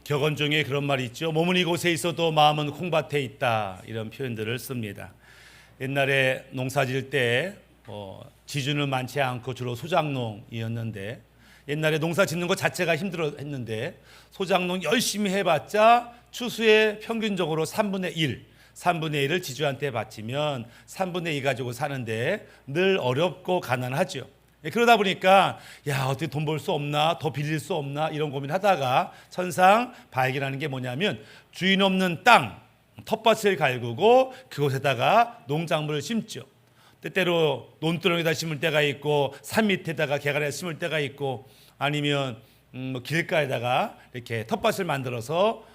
격언 중에 그런 말이 있죠. 몸은 이곳에 있어도 마음은 콩밭에 있다. 이런 표현들을 씁니다. 옛날에 농사 지을 때 지주는 많지 않고 주로 소작농이었는데, 옛날에 농사 짓는 것 자체가 힘들었는데 소작농 열심히 해봤자 추수에 평균적으로 3분의 1을 지주한테 바치면 3분의 2 가지고 사는데 늘 어렵고 가난하죠. 그러다 보니까 어떻게 돈 벌 수 없나, 더 빌릴 수 없나, 이런 고민하다가 천상 발견하는 게 뭐냐면, 주인 없는 땅 텃밭을 갈구고 그곳에다가 농작물을 심죠. 때때로 논두렁에다 심을 때가 있고 산 밑에다가 개간에 심을 때가 있고, 아니면 길가에다가 이렇게 텃밭을 만들어서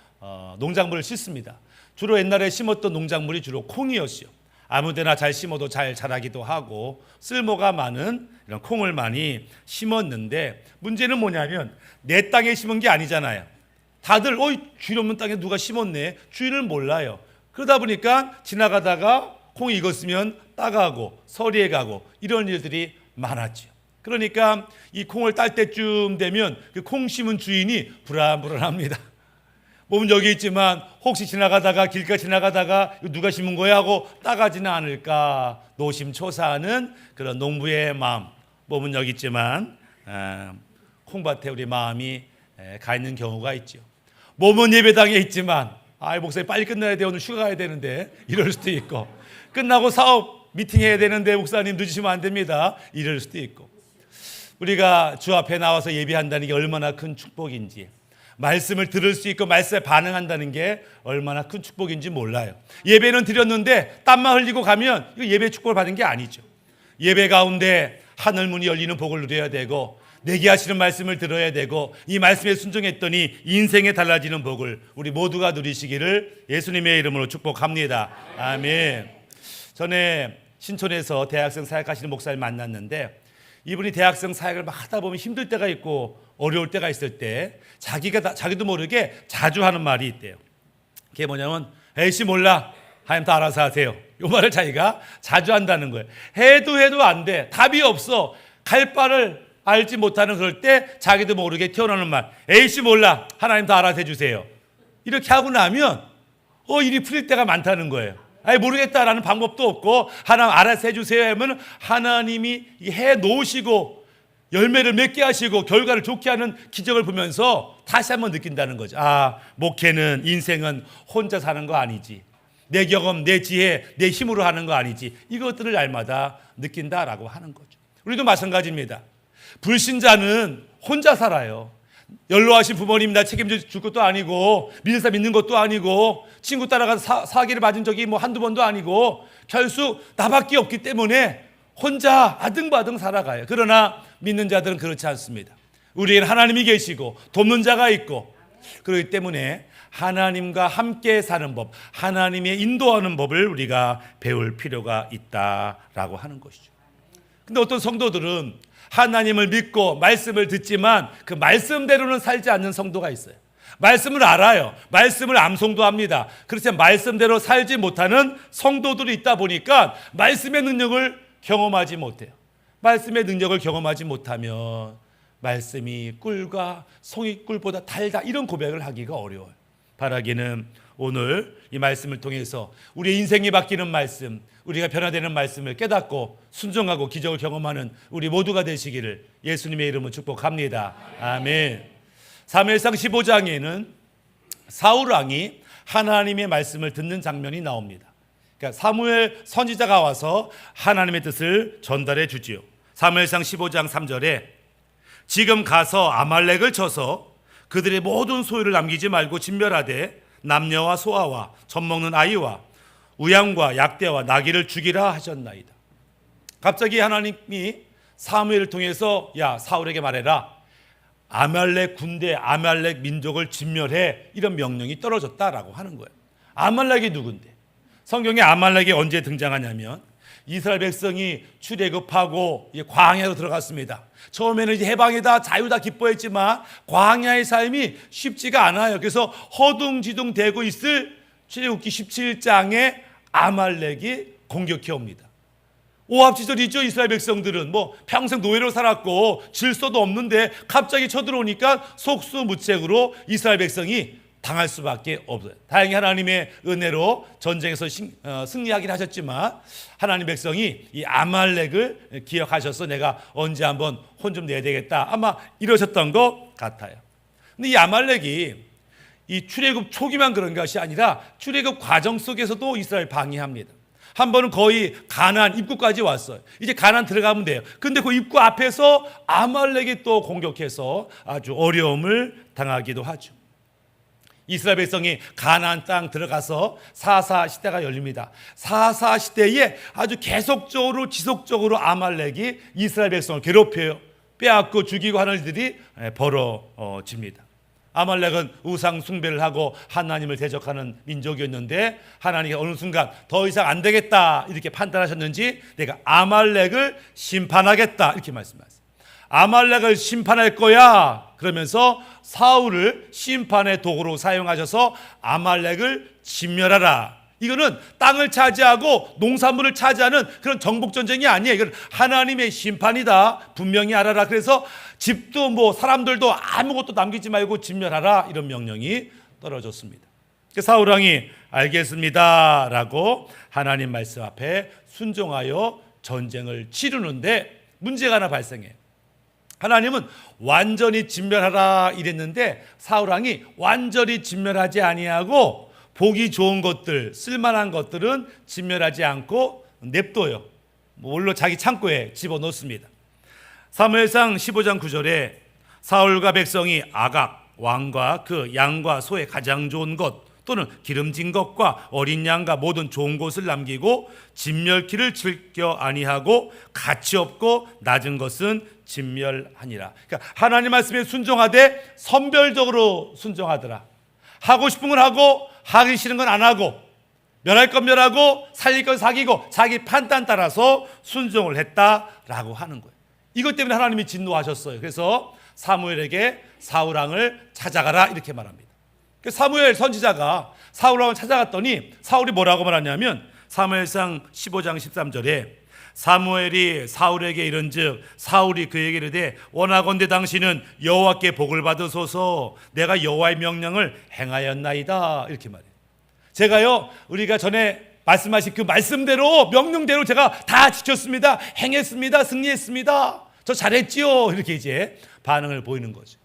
농작물을 심습니다. 주로 옛날에 심었던 농작물이 주로 콩이었어요. 아무데나 잘 심어도 잘 자라기도 하고 쓸모가 많은 이런 콩을 많이 심었는데, 문제는 뭐냐면 내 땅에 심은 게 아니잖아요. 다들 주인 없는 땅에 누가 심었네, 주인을 몰라요. 그러다 보니까 지나가다가 콩이 익었으면 따가고 서리에 가고 이런 일들이 많았죠. 그러니까 이 콩을 딸 때쯤 되면 그 콩 심은 주인이 불안불안합니다. 몸은 여기 있지만 혹시 길가 지나가다가 누가 심은 거야 하고 따가지는 않을까 노심초사하는 그런 농부의 마음. 몸은 여기 있지만 콩밭에 우리 마음이 가 있는 경우가 있죠. 몸은 예배당에 있지만 목사님 빨리 끝나야 돼, 오늘 휴가 가야 되는데, 이럴 수도 있고, 끝나고 사업 미팅 해야 되는데 목사님 늦으시면 안 됩니다, 이럴 수도 있고, 우리가 주 앞에 나와서 예배한다는 게 얼마나 큰 축복인지, 말씀을 들을 수 있고 말씀에 반응한다는 게 얼마나 큰 축복인지 몰라요. 예배는 드렸는데 땀만 흘리고 가면 이거 예배 축복을 받은 게 아니죠. 예배 가운데 하늘문이 열리는 복을 누려야 되고, 내게 하시는 말씀을 들어야 되고, 이 말씀에 순종했더니 인생에 달라지는 복을 우리 모두가 누리시기를 예수님의 이름으로 축복합니다. 아멘. 전에 신촌에서 대학생 사역하시는 목사를 만났는데, 이분이 대학생 사역을 막 하다 보면 힘들 때가 있고 어려울 때가 있을 때 자기도 모르게 자주 하는 말이 있대요. 그게 뭐냐면, 에이씨 몰라, 하나님 다 알아서 하세요. 이 말을 자기가 자주 한다는 거예요. 해도 안 돼, 답이 없어, 갈 바를 알지 못하는 그럴 때 자기도 모르게 튀어나오는 말, 에이씨 몰라, 하나님 다 알아서 해주세요. 이렇게 하고 나면 일이 풀릴 때가 많다는 거예요. 모르겠다라는 방법도 없고, 하나님 알아서 해주세요 하면 하나님이 해 놓으시고 열매를 맺게 하시고 결과를 좋게 하는 기적을 보면서 다시 한번 느낀다는 거죠. 목회는, 인생은 혼자 사는 거 아니지, 내 경험, 내 지혜, 내 힘으로 하는 거 아니지, 이것들을 날마다 느낀다라고 하는 거죠. 우리도 마찬가지입니다. 불신자는 혼자 살아요. 연로하신 부모님 책임져 줄 것도 아니고, 믿는 믿는 것도 아니고, 친구 따라가서 사기를 맞은 적이 한두 번도 아니고, 결국 나밖에 없기 때문에 혼자 아등바등 살아가요. 그러나 믿는 자들은 그렇지 않습니다. 우리에겐 하나님이 계시고 돕는 자가 있고, 그렇기 때문에 하나님과 함께 사는 법, 하나님의 인도하는 법을 우리가 배울 필요가 있다라고 하는 것이죠. 근데 어떤 성도들은 하나님을 믿고 말씀을 듣지만 그 말씀대로는 살지 않는 성도가 있어요. 말씀을 알아요. 말씀을 암송도 합니다. 그렇지만 말씀대로 살지 못하는 성도들이 있다 보니까 말씀의 능력을 경험하지 못해요. 말씀의 능력을 경험하지 못하면 말씀이 꿀과 송이꿀보다 달다, 이런 고백을 하기가 어려워요. 바라기는 오늘 이 말씀을 통해서 우리의 인생이 바뀌는 말씀, 우리가 변화되는 말씀을 깨닫고 순종하고 기적을 경험하는 우리 모두가 되시기를 예수님의 이름으로 축복합니다. 아멘. 사무엘상 15장에는 사울 왕이 하나님의 말씀을 듣는 장면이 나옵니다. 그러니까 사무엘 선지자가 와서 하나님의 뜻을 전달해 주지요. 사무엘상 15장 3절에 지금 가서 아말렉을 쳐서 그들의 모든 소유를 남기지 말고 진멸하되 남녀와 소아와 젖먹는 아이와 우양과 약대와 나귀를 죽이라 하셨나이다. 갑자기 하나님이 사무엘을 통해서 사울에게 말해라, 아말렉 군대, 아말렉 민족을 진멸해, 이런 명령이 떨어졌다라고 하는 거예요. 아말렉이 누군데? 성경에 아말렉이 언제 등장하냐면 이스라엘 백성이 출애굽하고 광야로 들어갔습니다. 처음에는 이제 해방이다, 자유다 기뻐했지만 광야의 삶이 쉽지가 않아요. 그래서 허둥지둥 되고 있을 출애굽기 17장에 아말렉이 공격해 옵니다. 오합지졸이죠. 이스라엘 백성들은 뭐 평생 노예로 살았고 질서도 없는데 갑자기 쳐들어오니까 속수무책으로 이스라엘 백성이 당할 수밖에 없어요. 다행히 하나님의 은혜로 전쟁에서 승리하긴 하셨지만 하나님 백성이 이 아말렉을 기억하셔서 내가 언제 한번 혼 좀 내야 되겠다, 아마 이러셨던 것 같아요. 근데 이 아말렉이 이 출애굽 초기만 그런 것이 아니라 출애굽 과정 속에서도 이스라엘 방해합니다. 한 번은 거의 가나안 입구까지 왔어요. 이제 가나안 들어가면 돼요. 근데 그 입구 앞에서 아말렉이 또 공격해서 아주 어려움을 당하기도 하죠. 이스라엘 백성이 가나안 땅 들어가서 사사 시대가 열립니다. 사사 시대에 아주 계속적으로 지속적으로 아말렉이 이스라엘 백성을 괴롭혀요. 빼앗고 죽이고 하는 일들이 벌어집니다. 아말렉은 우상 숭배를 하고 하나님을 대적하는 민족이었는데 하나님이 어느 순간 더 이상 안 되겠다 이렇게 판단하셨는지 내가 아말렉을 심판하겠다 이렇게 말씀하셨어요. 아말렉을 심판할 거야 그러면서 사울을 심판의 도구로 사용하셔서 아말렉을 진멸하라. 이거는 땅을 차지하고 농산물을 차지하는 그런 정복전쟁이 아니에요. 이건 하나님의 심판이다 분명히 알아라. 그래서 집도 뭐 사람들도 아무것도 남기지 말고 진멸하라 이런 명령이 떨어졌습니다. 사울 왕이 알겠습니다 라고 하나님 말씀 앞에 순종하여 전쟁을 치르는데 문제가 하나 발생해요. 하나님은 완전히 진멸하라 이랬는데 사울 왕이 완전히 진멸하지 아니하고 보기 좋은 것들, 쓸만한 것들은 진멸하지 않고 냅둬요. 물론 자기 창고에 집어넣습니다. 사무엘상 15장 9절에 사울과 백성이 아각 왕과 그 양과 소의 가장 좋은 것 또는 기름진 것과 어린 양과 모든 좋은 것을 남기고 진멸키를 즐겨 아니하고 가치 없고 낮은 것은 진멸하니라. 그러니까 하나님 말씀에 순종하되 선별적으로 순종하더라. 하고 싶은 건 하고 하기 싫은 건 안 하고 멸할 건 멸하고 살릴 건 사기고 자기 판단 따라서 순종을 했다라고 하는 거예요. 이것 때문에 하나님이 진노하셨어요. 그래서 사무엘에게 사울 왕을 찾아가라 이렇게 말합니다. 사무엘 선지자가 사울 왕을 찾아갔더니 사울이 뭐라고 말하냐면 사무엘상 15장 13절에 사무엘이 사울에게 이른즉 사울이 그에게 이르되 원하건대 당신은 여호와께 복을 받으소서 내가 여호와의 명령을 행하였나이다 이렇게 말해요. 제가요 우리가 전에 말씀하신 그 말씀대로 명령대로 제가 다 지켰습니다. 행했습니다. 승리했습니다. 저 잘했지요. 이렇게 이제 반응을 보이는 거죠.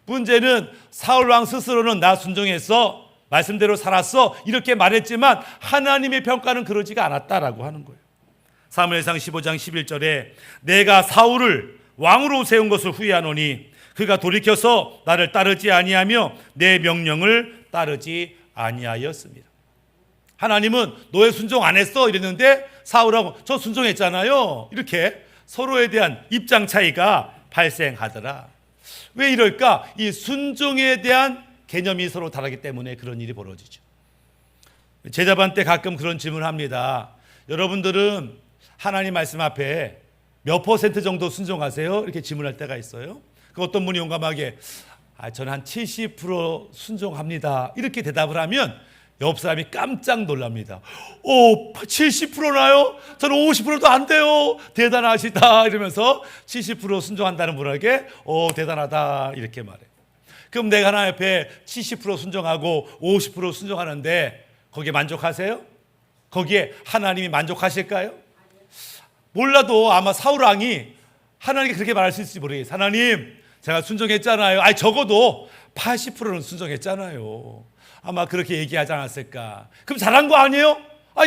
문제는 사울 왕 스스로는 나 순종했어, 말씀대로 살았어 이렇게 말했지만 하나님의 평가는 그러지가 않았다라고 하는 거예요. 사무엘상 15장 11절에 내가 사울을 왕으로 세운 것을 후회하노니 그가 돌이켜서 나를 따르지 아니하며 내 명령을 따르지 아니하였습니다. 하나님은 너의 순종 안 했어 이랬는데 사울하고 저 순종했잖아요. 이렇게 서로에 대한 입장 차이가 발생하더라. 왜 이럴까? 이 순종에 대한 개념이 서로 다르기 때문에 그런 일이 벌어지죠. 제자반 때 가끔 그런 질문을 합니다. 여러분들은 하나님 말씀 앞에 몇 퍼센트 정도 순종하세요? 이렇게 질문할 때가 있어요. 그 어떤 분이 용감하게 저는 한 70% 순종합니다 이렇게 대답을 하면 옆 사람이 깜짝 놀랍니다. 70%나요? 저는 50%도 안 돼요. 대단하시다 이러면서 70% 순종한다는 분에게 대단하다 이렇게 말해요. 그럼 내가 하나님 앞에 70% 순종하고 50% 순종하는데 거기에 만족하세요? 거기에 하나님이 만족하실까요? 몰라도 아마 사울 왕이 하나님께 그렇게 말할 수 있을지 모르겠어요. 하나님 제가 순종했잖아요. 적어도 80%는 순종했잖아요. 아마 그렇게 얘기하지 않았을까. 그럼 잘한 거 아니에요?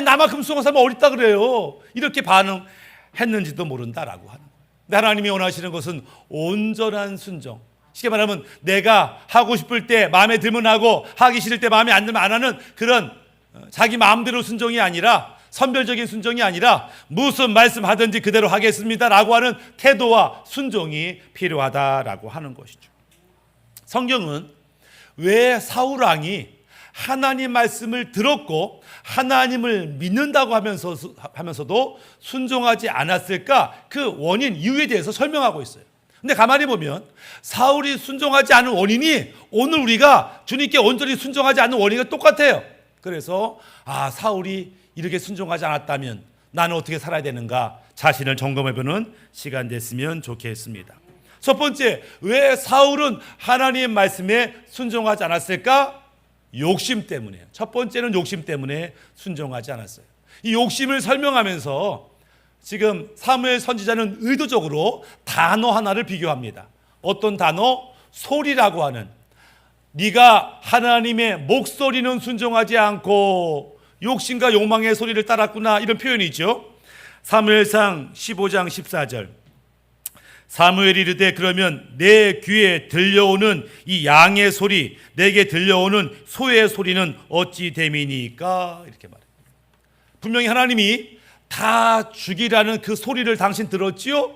나만큼 순종한 사람은 어딨다 그래요. 이렇게 반응했는지도 모른다라고 하는 거예요. 근데 하나님이 원하시는 것은 온전한 순종. 쉽게 말하면 내가 하고 싶을 때 마음에 들면 하고 하기 싫을 때 마음에 안 들면 안 하는 그런 자기 마음대로 순종이 아니라 선별적인 순종이 아니라 무슨 말씀하든지 그대로 하겠습니다라고 하는 태도와 순종이 필요하다라고 하는 것이죠. 성경은 왜 사울 왕이 하나님 말씀을 들었고 하나님을 믿는다고 하면서도 순종하지 않았을까? 그 원인, 이유에 대해서 설명하고 있어요. 근데 가만히 보면 사울이 순종하지 않은 원인이 오늘 우리가 주님께 온전히 순종하지 않는 원인과 똑같아요. 그래서 사울이 이렇게 순종하지 않았다면 나는 어떻게 살아야 되는가? 자신을 점검해보는 시간 됐으면 좋겠습니다. 첫 번째, 왜 사울은 하나님의 말씀에 순종하지 않았을까? 욕심 때문이에요. 첫 번째는 욕심 때문에 순종하지 않았어요. 이 욕심을 설명하면서 지금 사무엘 선지자는 의도적으로 단어 하나를 비교합니다. 어떤 단어? 소리라고 하는, 네가 하나님의 목소리는 순종하지 않고 욕심과 욕망의 소리를 따랐구나, 이런 표현이 있죠. 사무엘상 15장 14절, 사무엘이 이르되 그러면 내 귀에 들려오는 이 양의 소리, 내게 들려오는 소의 소리는 어찌 됨이니까, 이렇게 말해요. 분명히 하나님이 다 죽이라는 그 소리를 당신 들었지요?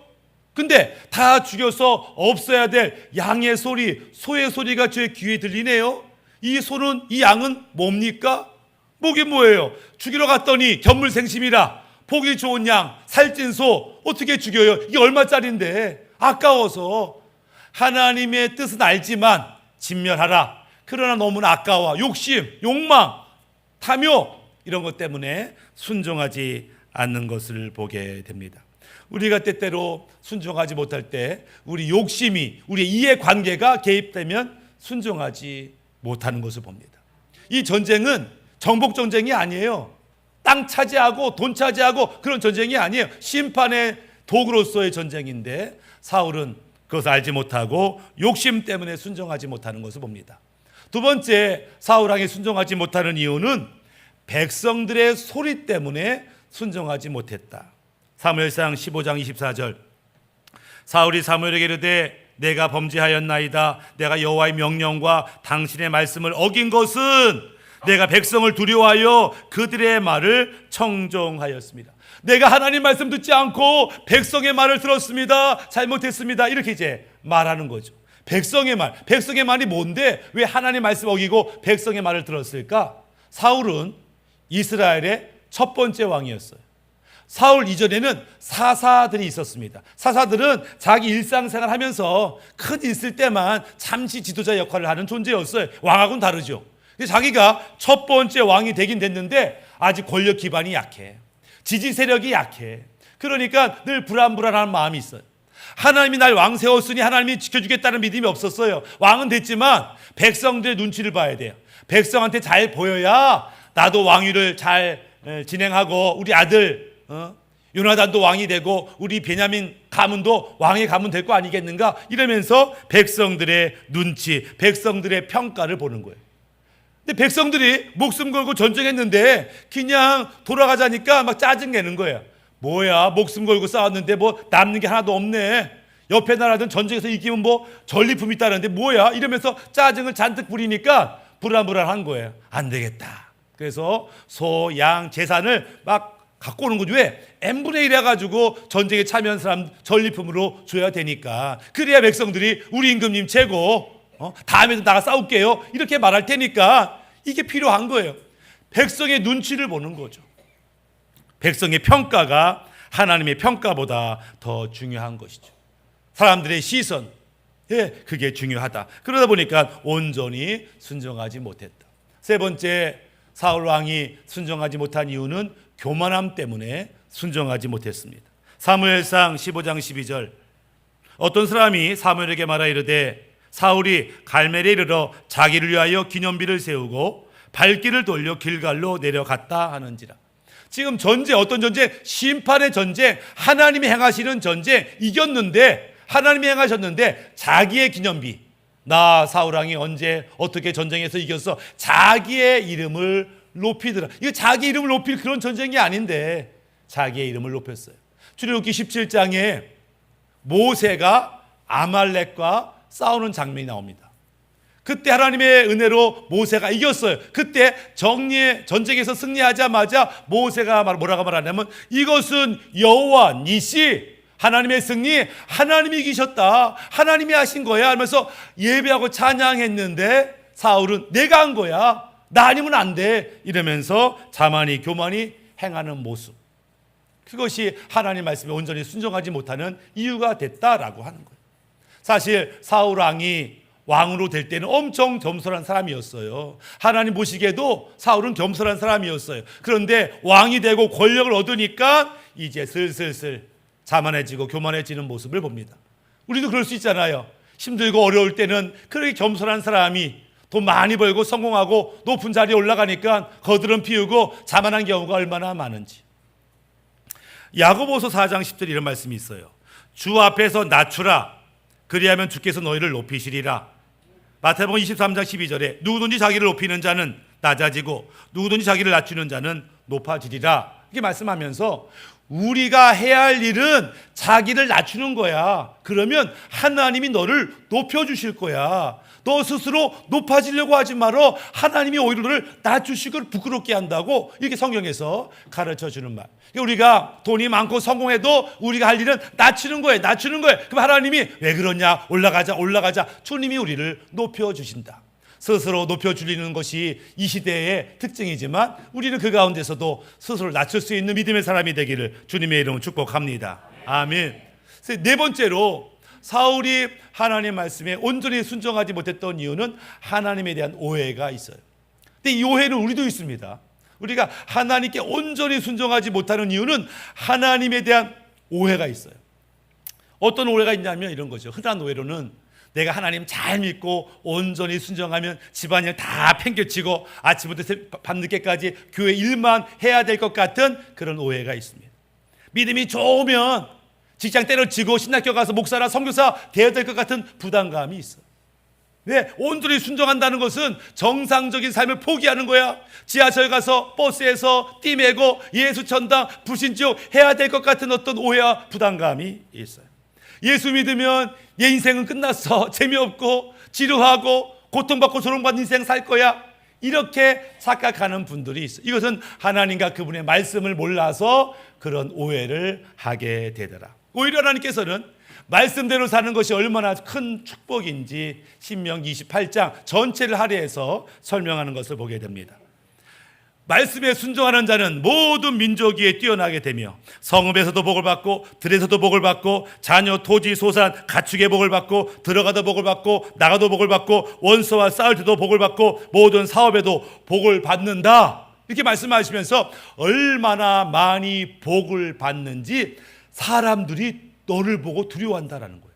근데 다 죽여서 없어야 될 양의 소리, 소의 소리가 제 귀에 들리네요. 이 소는, 이 양은 뭡니까? 목이 뭐예요? 죽이러 갔더니 견물생심이라, 보기 좋은 양, 살찐 소 어떻게 죽여요? 이게 얼마짜린데? 아까워서. 하나님의 뜻은 알지만 진멸하라. 그러나 너무나 아까워. 욕심, 욕망, 탐욕, 이런 것 때문에 순종하지 않는 것을 보게 됩니다. 우리가 때때로 순종하지 못할 때 우리 욕심이, 우리의 이해관계가 개입되면 순종하지 못하는 것을 봅니다. 이 전쟁은 정복 전쟁이 아니에요. 땅 차지하고 돈 차지하고 그런 전쟁이 아니에요. 심판의 도구로서의 전쟁인데 사울은 그것을 알지 못하고 욕심 때문에 순종하지 못하는 것을 봅니다. 두 번째, 사울 왕이 순종하지 못하는 이유는 백성들의 소리 때문에 순종하지 못했다. 사무엘상 15장 24절, 사울이 사무엘에게 이르되 내가 범죄하였나이다. 내가 여호와의 명령과 당신의 말씀을 어긴 것은 내가 백성을 두려워하여 그들의 말을 청종하였습니다. 내가 하나님 말씀 듣지 않고 백성의 말을 들었습니다. 잘못했습니다. 이렇게 이제 말하는 거죠. 백성의 말이 뭔데 왜 하나님 말씀 어기고 백성의 말을 들었을까? 사울은 이스라엘의 첫 번째 왕이었어요. 사울 이전에는 사사들이 있었습니다. 사사들은 자기 일상생활 하면서 큰 일 있을 때만 잠시 지도자 역할을 하는 존재였어요. 왕하고는 다르죠. 자기가 첫 번째 왕이 되긴 됐는데 아직 권력 기반이 약해. 지지 세력이 약해. 그러니까 늘 불안불안한 마음이 있어요. 하나님이 날 왕 세웠으니 하나님이 지켜주겠다는 믿음이 없었어요. 왕은 됐지만 백성들의 눈치를 봐야 돼요. 백성한테 잘 보여야 나도 왕위를 잘 진행하고 우리 아들 요나단도 왕이 되고 우리 베냐민 가문도 왕의 가문 될 거 아니겠는가, 이러면서 백성들의 눈치, 백성들의 평가를 보는 거예요. 근데 백성들이 목숨 걸고 전쟁했는데 그냥 돌아가자니까 막 짜증내는 거예요. 뭐야, 목숨 걸고 싸웠는데 뭐 남는 게 하나도 없네. 옆에 나라든 전쟁에서 이기면 뭐 전리품이 있다는데 뭐야, 이러면서 짜증을 잔뜩 부리니까 불안불안한 거예요. 안 되겠다. 그래서 소, 양, 재산을 막 갖고 오는 거죠. 왜? n분의 1 해가지고 전쟁에 참여한 사람 전리품으로 줘야 되니까. 그래야 백성들이 우리 임금님 최고, 다음에도 나가 싸울게요, 이렇게 말할 테니까 이게 필요한 거예요. 백성의 눈치를 보는 거죠. 백성의 평가가 하나님의 평가보다 더 중요한 것이죠. 사람들의 시선, 그게 중요하다. 그러다 보니까 온전히 순종하지 못했다. 세 번째, 사울 왕이 순종하지 못한 이유는 교만함 때문에 순종하지 못했습니다. 사무엘상 15장 12절, 어떤 사람이 사무엘에게 말하 이르되 사울이 갈멜에 이르러 자기를 위하여 기념비를 세우고 발길을 돌려 길갈로 내려갔다 하는지라. 지금 전쟁, 어떤 전쟁? 심판의 전쟁, 하나님이 행하시는 전쟁, 이겼는데, 하나님이 행하셨는데 자기의 기념비, 나 사울왕이 언제 어떻게 전쟁에서 이겼어, 자기의 이름을 높이더라. 이거 자기 이름을 높일 그런 전쟁이 아닌데 자기의 이름을 높였어요. 출애굽기 17장에 모세가 아말렉과 싸우는 장면이 나옵니다. 그때 하나님의 은혜로 모세가 이겼어요. 그때 전쟁에서 승리하자마자 모세가 뭐라고 말하냐면 이것은 여호와 니시, 하나님의 승리, 하나님이 이기셨다, 하나님이 하신 거야 하면서 예배하고 찬양했는데 사울은 내가 한 거야, 나 아니면 안 돼, 이러면서 자만이 교만이 행하는 모습, 그것이 하나님 말씀에 온전히 순종하지 못하는 이유가 됐다라고 하는 거예요. 사실 사울 왕이 왕으로 될 때는 엄청 겸손한 사람이었어요. 하나님 보시기에도 사울은 겸손한 사람이었어요. 그런데 왕이 되고 권력을 얻으니까 이제 슬슬 자만해지고 교만해지는 모습을 봅니다. 우리도 그럴 수 있잖아요. 힘들고 어려울 때는 그렇게 겸손한 사람이 돈 많이 벌고 성공하고 높은 자리에 올라가니까 거드름 피우고 자만한 경우가 얼마나 많은지. 야고보서 4장 10절에 이런 말씀이 있어요. 주 앞에서 낮추라. 그리하면 주께서 너희를 높이시리라. 마태복음 23장 12절에 누구든지 자기를 높이는 자는 낮아지고 누구든지 자기를 낮추는 자는 높아지리라. 이렇게 말씀하면서 우리가 해야 할 일은 자기를 낮추는 거야. 그러면 하나님이 너를 높여주실 거야. 너 스스로 높아지려고 하지 말어. 하나님이 오히려 너를 낮추시고 부끄럽게 한다고 이렇게 성경에서 가르쳐주는 말. 우리가 돈이 많고 성공해도 우리가 할 일은 낮추는 거예요. 낮추는 거예요. 그럼 하나님이 왜 그러냐? 올라가자. 주님이 우리를 높여주신다. 스스로 높여주리는 것이 이 시대의 특징이지만 우리는 그 가운데서도 스스로 낮출 수 있는 믿음의 사람이 되기를 주님의 이름으로 축복합니다. 아멘. 네 번째로 사울이 하나님 말씀에 온전히 순종하지 못했던 이유는 하나님에 대한 오해가 있어요. 근데 이 오해는 우리도 있습니다. 우리가 하나님께 온전히 순종하지 못하는 이유는 하나님에 대한 오해가 있어요. 어떤 오해가 있냐면 이런 거죠. 흔한 오해로는 내가 하나님 잘 믿고 온전히 순종하면 집안일 다 팽개치고 아침부터 밤늦게까지 교회 일만 해야 될 것 같은 그런 오해가 있습니다. 믿음이 좋으면 직장 때려치고 신학교 가서 목사나 선교사 되어야 될 것 같은 부담감이 있어. 왜? 온전히 순종한다는 것은 정상적인 삶을 포기하는 거야. 지하철 가서 버스에서 띠 메고 예수 천당 불신지옥 해야 될 것 같은 어떤 오해와 부담감이 있어요. 예수 믿으면 내 인생은 끝났어. 재미없고 지루하고 고통받고 조롱받는 인생 살 거야. 이렇게 착각하는 분들이 있어요. 이것은 하나님과 그분의 말씀을 몰라서 그런 오해를 하게 되더라. 오히려 하나님께서는 말씀대로 사는 것이 얼마나 큰 축복인지 신명기 28장 전체를 할애해서 설명하는 것을 보게 됩니다. 말씀에 순종하는 자는 모든 민족 위에 뛰어나게 되며 성읍에서도 복을 받고 들에서도 복을 받고 자녀 토지 소산 가축의 복을 받고 들어가도 복을 받고 나가도 복을 받고 원수와 싸울 때도 복을 받고 모든 사업에도 복을 받는다. 이렇게 말씀하시면서 얼마나 많이 복을 받는지 사람들이 너를 보고 두려워한다라는 거예요.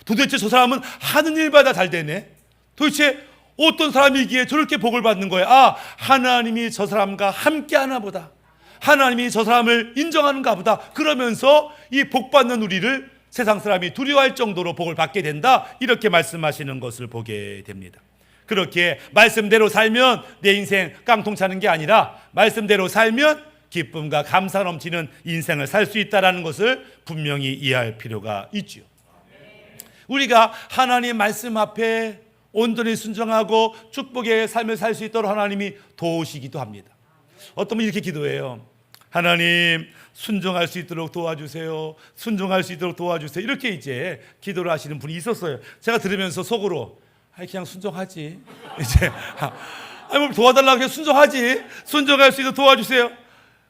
도대체 저 사람은 하는 일마다 잘 되네. 도대체 어떤 사람이기에 저렇게 복을 받는 거예요? 아, 하나님이 저 사람과 함께 하나 보다. 하나님이 저 사람을 인정하는가 보다. 그러면서 이 복 받는 우리를 세상 사람이 두려워할 정도로 복을 받게 된다. 이렇게 말씀하시는 것을 보게 됩니다. 그렇게 말씀대로 살면 내 인생 깡통 차는 게 아니라 말씀대로 살면 기쁨과 감사 넘치는 인생을 살 수 있다는 것을 분명히 이해할 필요가 있죠. 우리가 하나님 말씀 앞에 온전히 순종하고 축복의 삶을 살 수 있도록 하나님이 도우시기도 합니다. 어떤 분이 이렇게 기도해요. 하나님 순종할 수 있도록 도와주세요. 순종할 수 있도록 도와주세요. 이렇게 이제 기도를 하시는 분이 있었어요. 제가 들으면서 속으로 그냥 순종하지. 이제 뭘 도와달라고 그냥 순종하지. 순종할 수 있도록 도와주세요.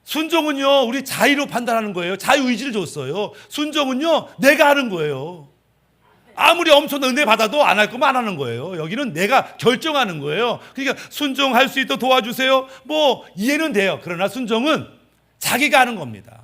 순종은요 우리 자의로 판단하는 거예요. 자유의지를 줬어요. 순종은요 내가 하는 거예요. 아무리 엄청난 은혜 받아도 안 할 거면 안 하는 거예요. 여기는 내가 결정하는 거예요. 그러니까 순종할 수 있도록 도와주세요. 뭐 이해는 돼요. 그러나 순종은 자기가 하는 겁니다.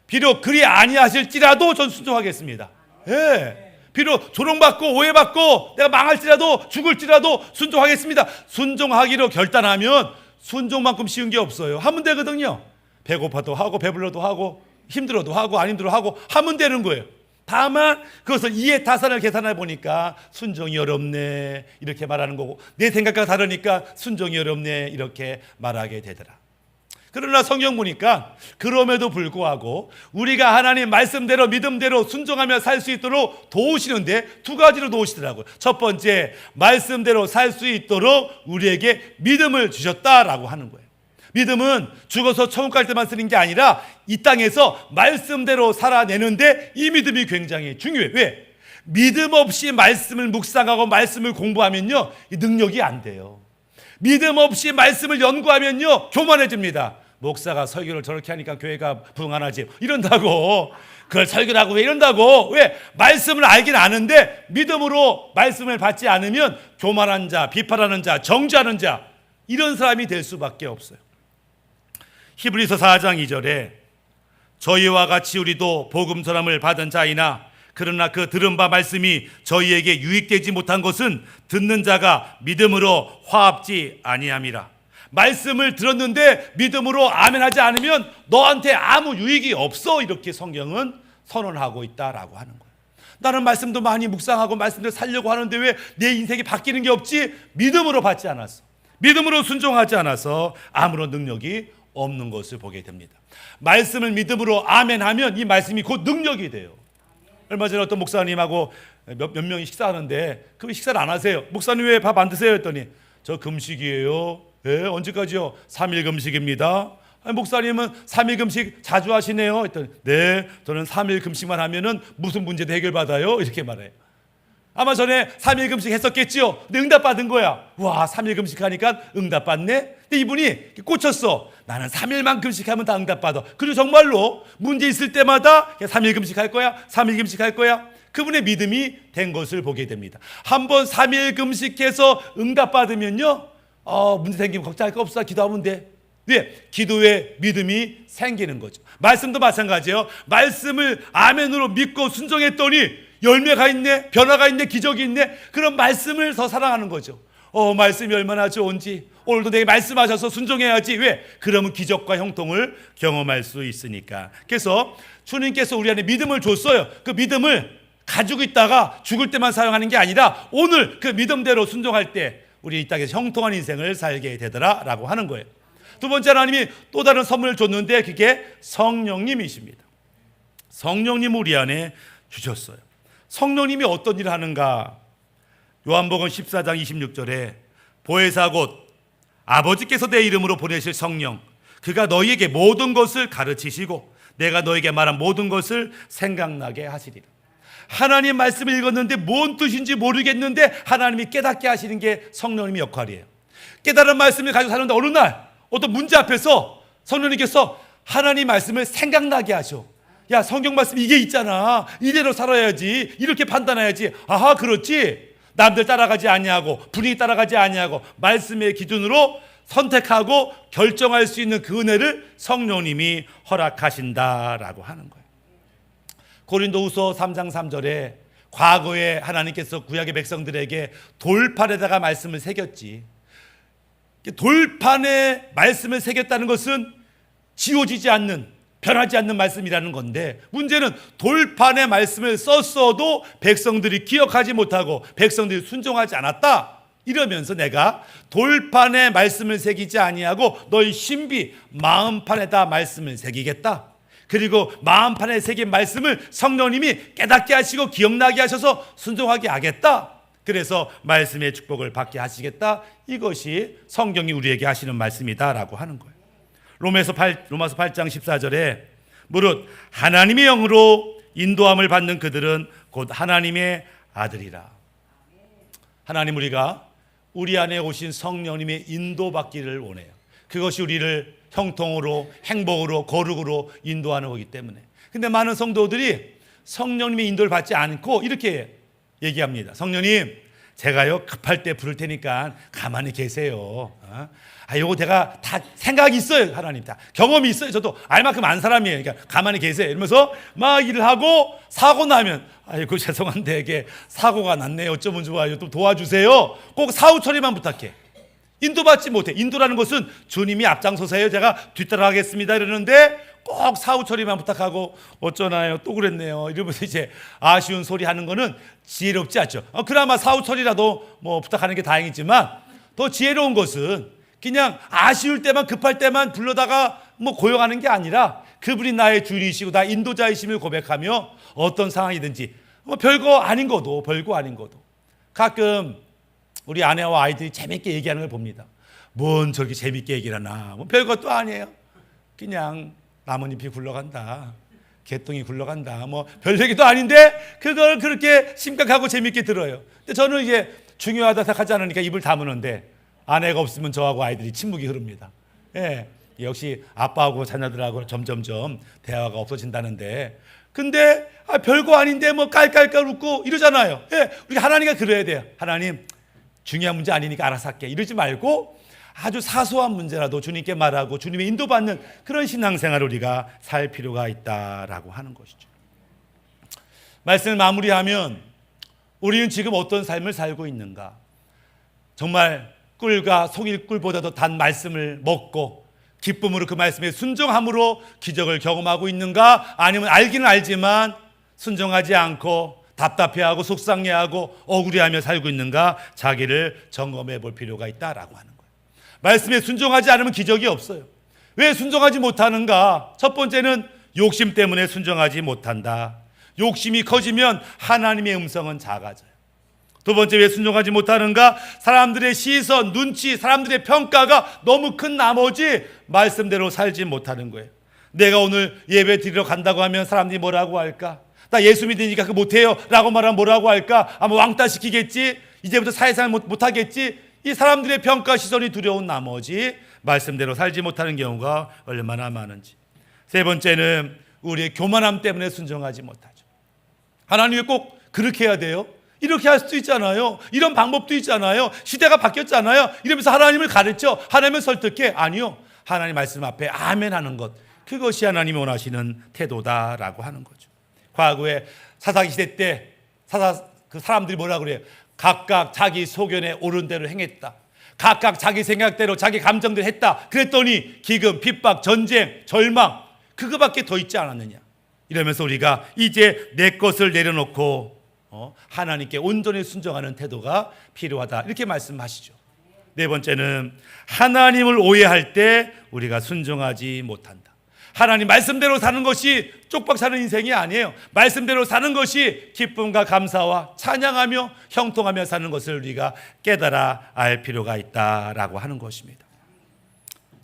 비록 그리 아니하실지라도 전 순종하겠습니다. 예. 비록 조롱받고 오해받고 내가 망할지라도 죽을지라도 순종하겠습니다. 순종하기로 결단하면 순종만큼 쉬운 게 없어요. 하면 되거든요. 배고파도 하고 배불러도 하고 힘들어도 하고 안 힘들어 하고 하면 되는 거예요. 다만 그것을 이해 타산을 계산해 보니까 순종이 어렵네 이렇게 말하는 거고 내 생각과 다르니까 순종이 어렵네 이렇게 말하게 되더라. 그러나 성경 보니까 그럼에도 불구하고 우리가 하나님 말씀대로 믿음대로 순종하며 살 수 있도록 도우시는데 두 가지로 도우시더라고요. 첫 번째, 말씀대로 살 수 있도록 우리에게 믿음을 주셨다라고 하는 거예요. 믿음은 죽어서 천국 갈 때만 쓰는 게 아니라 이 땅에서 말씀대로 살아내는데 이 믿음이 굉장히 중요해요. 왜? 믿음 없이 말씀을 묵상하고 말씀을 공부하면요 이 능력이 안 돼요. 믿음 없이 말씀을 연구하면요 교만해집니다. 목사가 설교를 저렇게 하니까 교회가 부흥하나지 이런다고. 그걸 설교를 하고 왜 이런다고. 왜? 말씀을 알긴 아는데 믿음으로 말씀을 받지 않으면 교만한 자, 비판하는 자, 정죄하는 자 이런 사람이 될 수밖에 없어요. 히브리서 4장 2절에 저희와 같이 우리도 복음 전함을 받은 자이나 그러나 그 들은 바 말씀이 저희에게 유익되지 못한 것은 듣는 자가 믿음으로 화합지 아니함이라. 말씀을 들었는데 믿음으로 아멘하지 않으면 너한테 아무 유익이 없어, 이렇게 성경은 선언하고 있다라고 하는 거예요. 나는 말씀도 많이 묵상하고 말씀도 살려고 하는데 왜 내 인생이 바뀌는 게 없지? 믿음으로 받지 않았어. 믿음으로 순종하지 않아서 아무런 능력이 없는 것을 보게 됩니다. 말씀을 믿음으로 아멘하면 이 말씀이 곧 능력이 돼요. 얼마 전에 어떤 목사님하고 몇 명이 식사하는데 그 식사를 안 하세요. 목사님 왜 밥 안 드세요? 했더니 저 금식이에요. 예, 언제까지요? 3일 금식입니다. 아니, 목사님은 3일 금식 자주 하시네요. 했더니 네, 저는 3일 금식만 하면은 무슨 문제도 해결받아요, 이렇게 말해요. 아마 전에 3일 금식 했었겠지요. 근데 응답받은 거야. 와, 3일 금식하니까 응답받네. 근데 이분이 꽂혔어. 나는 3일만 금식하면 다 응답받아. 그리고 정말로 문제 있을 때마다 3일 금식할 거야, 3일 금식할 거야. 그분의 믿음이 된 것을 보게 됩니다. 한번 3일 금식해서 응답받으면요, 문제 생기면 걱정할 거 없어, 기도하면 돼. 왜? 기도에 믿음이 생기는 거죠. 말씀도 마찬가지예요. 말씀을 아멘으로 믿고 순종했더니 열매가 있네, 변화가 있네, 기적이 있네. 그런 말씀을 더 사랑하는 거죠. 말씀이 얼마나 좋은지 오늘도 내게 말씀하셔서 순종해야지. 왜? 그러면 기적과 형통을 경험할 수 있으니까. 그래서 주님께서 우리 안에 믿음을 줬어요. 그 믿음을 가지고 있다가 죽을 때만 사용하는 게 아니라 오늘 그 믿음대로 순종할 때 우리 이 땅에서 형통한 인생을 살게 되더라라고 하는 거예요. 두 번째, 하나님이 또 다른 선물을 줬는데 그게 성령님이십니다. 성령님 우리 안에 주셨어요. 성령님이 어떤 일을 하는가? 요한복음 14장 26절에 보혜사 곧 아버지께서 내 이름으로 보내실 성령, 그가 너희에게 모든 것을 가르치시고 내가 너에게 말한 모든 것을 생각나게 하시리라. 하나님 말씀을 읽었는데 뭔 뜻인지 모르겠는데 하나님이 깨닫게 하시는 게 성령님의 역할이에요. 깨달은 말씀을 가지고 사는데 어느 날 어떤 문제 앞에서 성령님께서 하나님 말씀을 생각나게 하셔. 야, 성경 말씀 이게 있잖아. 이대로 살아야지. 이렇게 판단해야지. 아하, 그렇지. 남들 따라가지 아니하고 분위기 따라가지 아니하고 말씀의 기준으로 선택하고 결정할 수 있는 그 은혜를 성령님이 허락하신다라고 하는 거예요. 고린도후서 3장 3절에 과거에 하나님께서 구약의 백성들에게 돌판에다가 말씀을 새겼지. 돌판에 말씀을 새겼다는 것은 지워지지 않는, 변하지 않는 말씀이라는 건데, 문제는 돌판에 말씀을 썼어도 백성들이 기억하지 못하고 백성들이 순종하지 않았다. 이러면서 내가 돌판에 말씀을 새기지 아니하고 너희 신비 마음판에다 말씀을 새기겠다. 그리고 마음판에 새긴 말씀을 성령님이 깨닫게 하시고 기억나게 하셔서 순종하게 하겠다. 그래서 말씀의 축복을 받게 하시겠다. 이것이 성경이 우리에게 하시는 말씀이다라고 하는 거예요. 로마서 8장 14절에 무릇 하나님의 영으로 인도함을 받는 그들은 곧 하나님의 아들이라. 하나님, 우리가 우리 안에 오신 성령님의 인도받기를 원해요. 그것이 우리를 형통으로, 행복으로, 거룩으로 인도하는 거기 때문에. 근데 많은 성도들이 성령님의 인도를 받지 않고 이렇게 얘기합니다. 성령님, 제가요 급할 때 부를 테니까 가만히 계세요. 요거 제가 다 생각이 있어요. 하나님 다 경험이 있어요. 저도 알 만큼 안 사람이에요. 그러니까 가만히 계세요. 이러면서 막 일을 하고 사고 나면 아이고 죄송한데 이게 사고가 났네요. 어쩌면 좋아요. 좀 도와주세요. 꼭 사후 처리만 부탁해. 인도받지 못해. 인도라는 것은 주님이 앞장서세요. 제가 뒤따라가겠습니다. 이러는데 꼭 사후 처리만 부탁하고 어쩌나요? 또 그랬네요. 이러면서 이제 아쉬운 소리 하는 거는 지혜롭지 않죠. 그나마 사후 처리라도 뭐 부탁하는 게 다행이지만 더 지혜로운 것은 그냥 아쉬울 때만, 급할 때만 불러다가 뭐 고용하는 게 아니라 그분이 나의 주인이시고 나 인도자이심을 고백하며 어떤 상황이든지 뭐 별거 아닌 것도 가끔 우리 아내와 아이들이 재밌게 얘기하는 걸 봅니다. 뭔 저렇게 재밌게 얘기를 하나. 뭐 별것도 아니에요. 그냥 나뭇잎이 굴러간다, 개똥이 굴러간다, 뭐 별 얘기도 아닌데 그걸 그렇게 심각하고 재밌게 들어요. 근데 저는 이제 중요하다 생각하지 않으니까 입을 다무는데 아내가 없으면 저하고 아이들이 침묵이 흐릅니다. 예, 역시 아빠하고 자녀들하고 점점점 대화가 없어진다는데, 근데 별거 아닌데 뭐 깔깔깔 웃고 이러잖아요. 예, 우리 하나님과 그래야 돼요. 하나님, 중요한 문제 아니니까 알아서 할게. 이러지 말고 아주 사소한 문제라도 주님께 말하고 주님의 인도받는 그런 신앙생활을 우리가 살 필요가 있다라고 하는 것이죠. 말씀을 마무리하면 우리는 지금 어떤 삶을 살고 있는가? 정말 꿀과 속일 꿀보다도 단 말씀을 먹고 기쁨으로 그 말씀에 순종함으로 기적을 경험하고 있는가? 아니면 알기는 알지만 순종하지 않고 답답해하고 속상해하고 억울해하며 살고 있는가? 자기를 점검해 볼 필요가 있다라고 하는 거예요. 말씀에 순종하지 않으면 기적이 없어요. 왜 순종하지 못하는가? 첫 번째는 욕심 때문에 순종하지 못한다. 욕심이 커지면 하나님의 음성은 작아져요. 두 번째, 왜 순종하지 못하는가? 사람들의 시선, 눈치, 사람들의 평가가 너무 큰 나머지 말씀대로 살지 못하는 거예요. 내가 오늘 예배 드리러 간다고 하면 사람들이 뭐라고 할까? 나 예수 믿으니까 그거 못해요 라고 말하면 뭐라고 할까? 아마 왕따 시키겠지? 이제부터 사회생활 못하겠지? 이 사람들의 평가 시선이 두려운 나머지 말씀대로 살지 못하는 경우가 얼마나 많은지. 세 번째는 우리의 교만함 때문에 순종하지 못하죠. 하나님이 꼭 그렇게 해야 돼요? 이렇게 할 수도 있잖아요. 이런 방법도 있잖아요. 시대가 바뀌었잖아요. 이러면서 하나님을 가르쳐, 하나님을 설득해. 아니요. 하나님 말씀 앞에 아멘 하는 것, 그것이 하나님이 원하시는 태도다라고 하는 거죠. 과거에 사사기 시대 때 그 사람들이 뭐라고 그래요? 각각 자기 소견에 옳은 대로 행했다. 각각 자기 생각대로 자기 감정대로 했다. 그랬더니 기근, 핍박, 전쟁, 절망, 그거밖에 더 있지 않았느냐. 이러면서 우리가 이제 내 것을 내려놓고 하나님께 온전히 순종하는 태도가 필요하다, 이렇게 말씀하시죠. 네 번째는 하나님을 오해할 때 우리가 순종하지 못한다. 하나님 말씀대로 사는 것이 쪽박 사는 인생이 아니에요. 말씀대로 사는 것이 기쁨과 감사와 찬양하며 형통하며 사는 것을 우리가 깨달아 알 필요가 있다라고 하는 것입니다.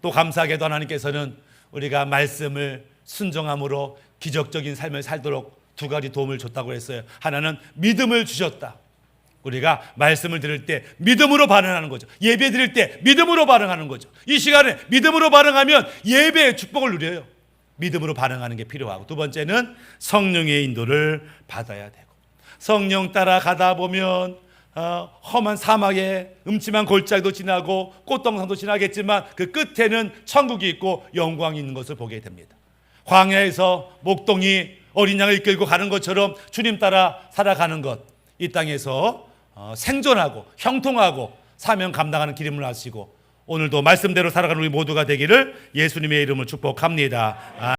또 감사하게도 하나님께서는 우리가 말씀을 순종함으로 기적적인 삶을 살도록 두 가지 도움을 줬다고 했어요. 하나는 믿음을 주셨다. 우리가 말씀을 들을 때 믿음으로 반응하는 거죠. 예배 드릴 때 믿음으로 반응하는 거죠. 이 시간에 믿음으로 반응하면 예배의 축복을 누려요. 믿음으로 반응하는 게 필요하고, 두 번째는 성령의 인도를 받아야 되고, 성령 따라 가다 보면 험한 사막에 음침한 골짜기도 지나고 꽃동산도 지나겠지만 그 끝에는 천국이 있고 영광이 있는 것을 보게 됩니다. 광야에서 목동이 어린 양을 이끌고 가는 것처럼 주님 따라 살아가는 것, 이 땅에서 생존하고 형통하고 사명 감당하는 기름을 하시고 오늘도 말씀대로 살아가는 우리 모두가 되기를 예수님의 이름으로 축복합니다.